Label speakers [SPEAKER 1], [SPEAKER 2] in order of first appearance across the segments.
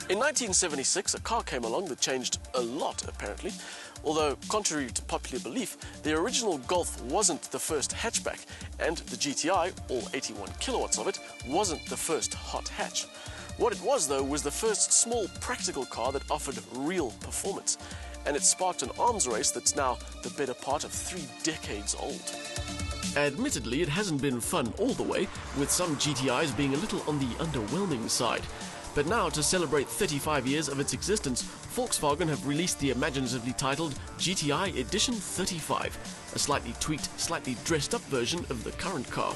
[SPEAKER 1] In 1976, a car came along that changed a lot, apparently. Although, contrary to popular belief, the original Golf wasn't the first hatchback, and the GTI, all 81 kilowatts of it, wasn't the first hot hatch. What it was, though, was the first small practical car that offered real performance, and it sparked an arms race that's now the better part of 3 decades old. Admittedly, it hasn't been fun all the way, with some GTIs being a little on the underwhelming side. But now, to celebrate 35 years of its existence, Volkswagen have released the imaginatively titled GTI Edition 35, a slightly tweaked, slightly dressed up version of the current car.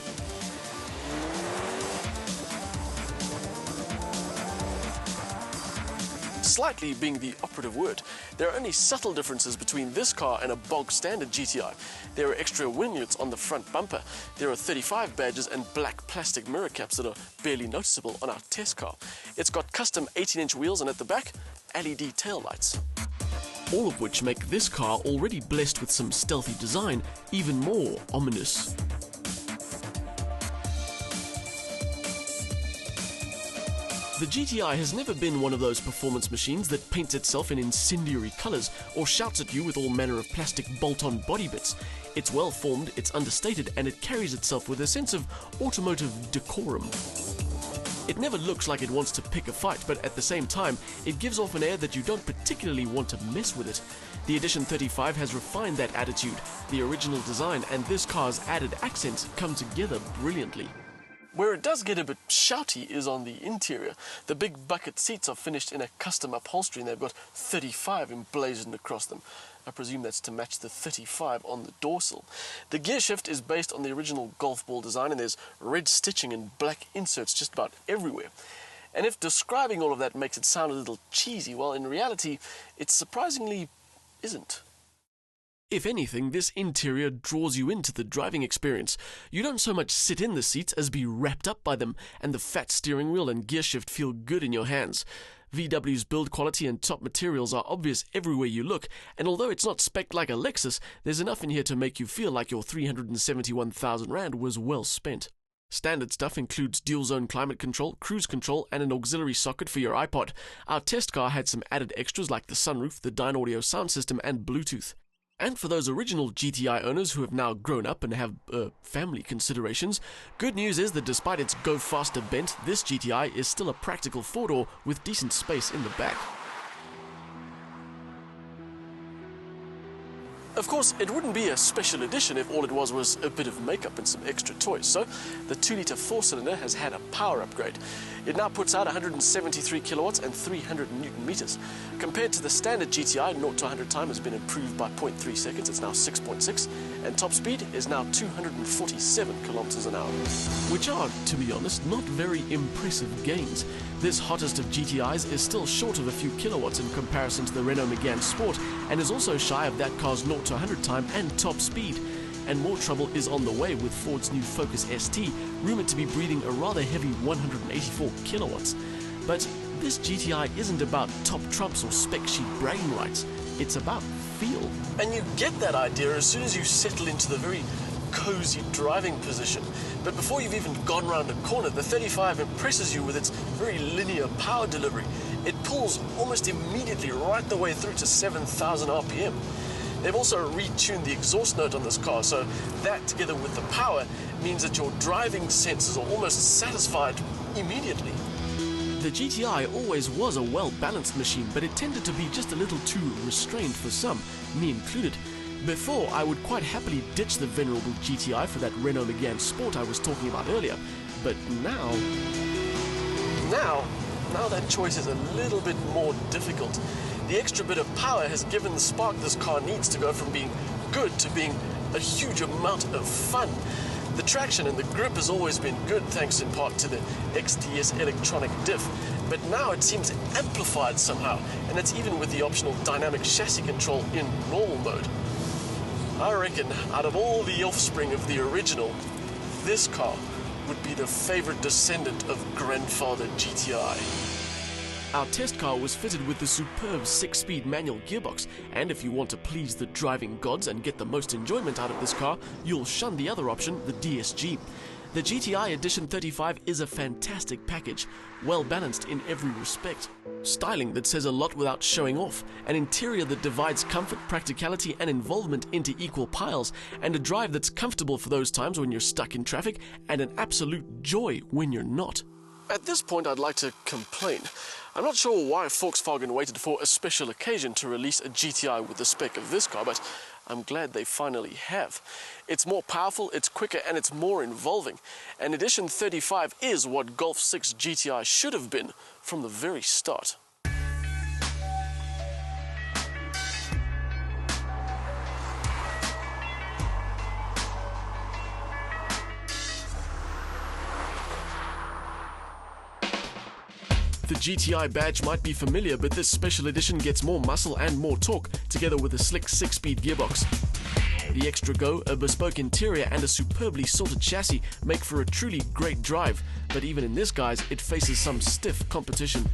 [SPEAKER 1] Slightly being the operative word. There are only subtle differences between this car and a bog standard GTI. There are extra winglets on the front bumper. There are 35 badges and black plastic mirror caps that are barely noticeable on our test car. It's got custom 18-inch wheels, and at the back, LED taillights. All of which make this car, already blessed with some stealthy design, even more ominous. The GTI has never been one of those performance machines that paints itself in incendiary colors or shouts at you with all manner of plastic bolt-on body bits. It's well formed, it's understated, and it carries itself with a sense of automotive decorum. It never looks like it wants to pick a fight, but at the same time, it gives off an air that you don't particularly want to mess with it. The Edition 35 has refined that attitude. The original design and this car's added accents come together brilliantly. Where it does get a bit shouty is on the interior. The big bucket seats are finished in a custom upholstery, and they've got 35 emblazoned across them. I presume that's to match the 35 on the dorsal. The gear shift is based on the original golf ball design, and there's red stitching and black inserts just about everywhere. And if describing all of that makes it sound a little cheesy, well, in reality, it surprisingly isn't. If anything, this interior draws you into the driving experience. You don't so much sit in the seats as be wrapped up by them, and the fat steering wheel and gear shift feel good in your hands. VW's build quality and top materials are obvious everywhere you look, and although it's not spec'd like a Lexus, there's enough in here to make you feel like your 371,000 Rand was well spent. Standard stuff includes dual-zone climate control, cruise control, and an auxiliary socket for your iPod. Our test car had some added extras like the sunroof, the Dynaudio sound system, and Bluetooth. And for those original GTI owners who have now grown up and have family considerations, good news is that despite its go faster bent, this GTI is still a practical four-door with decent space in the back. Of course, it wouldn't be a special edition if all it was a bit of makeup and some extra toys, so the 2-litre 4-cylinder has had a power upgrade. It now puts out 173 kilowatts and 300 newton meters. Compared to the standard GTI, 0 to 100 time has been improved by 0.3 seconds, it's now 6.6, and top speed is now 247 kilometers an hour. Which are, to be honest, not very impressive gains. This hottest of GTIs is still short of a few kilowatts in comparison to the Renault Megane Sport, and is also shy of that car's 0 to 100 time and top speed. And more trouble is on the way with Ford's new Focus ST, rumored to be breathing a rather heavy 184 kilowatts. But this GTI isn't about top trumps or spec sheet bragging rights, it's about feel. And you get that idea as soon as you settle into the very cozy driving position. But before you've even gone round a corner, the 35 impresses you with its very linear power delivery. It pulls almost immediately right the way through to 7,000 RPM. They've also retuned the exhaust note on this car, so that, together with the power, means that your driving senses are almost satisfied immediately. The GTI always was a well-balanced machine, but it tended to be just a little too restrained for some, me included. Before, I would quite happily ditch the venerable GTI for that Renault Megane Sport I was talking about earlier, but now that choice is a little bit more difficult. The extra bit of power has given the spark this car needs to go from being good to being a huge amount of fun. The traction and the grip has always been good, thanks in part to the XDS electronic diff, but now it seems amplified somehow, and that's even with the optional dynamic chassis control in normal mode. I reckon out of all the offspring of the original, this car would be the favorite descendant of grandfather GTI. Our test car was fitted with the superb 6-speed manual gearbox, and if you want to please the driving gods and get the most enjoyment out of this car, you'll shun the other option, the DSG. The GTI Edition 35 is a fantastic package, well balanced in every respect. Styling that says a lot without showing off, an interior that divides comfort, practicality and involvement into equal piles, and a drive that's comfortable for those times when you're stuck in traffic, and an absolute joy when you're not. At this point, I'd like to complain. I'm not sure why Volkswagen waited for a special occasion to release a GTI with the spec of this car, but I'm glad they finally have. It's more powerful, it's quicker, and it's more involving. And Edition 35 is what Golf 6 GTI should have been from the very start. The GTI badge might be familiar, but this special edition gets more muscle and more torque, together with a slick 6-speed gearbox. The extra go, a bespoke interior and a superbly sorted chassis make for a truly great drive, but even in this, guys, it faces some stiff competition.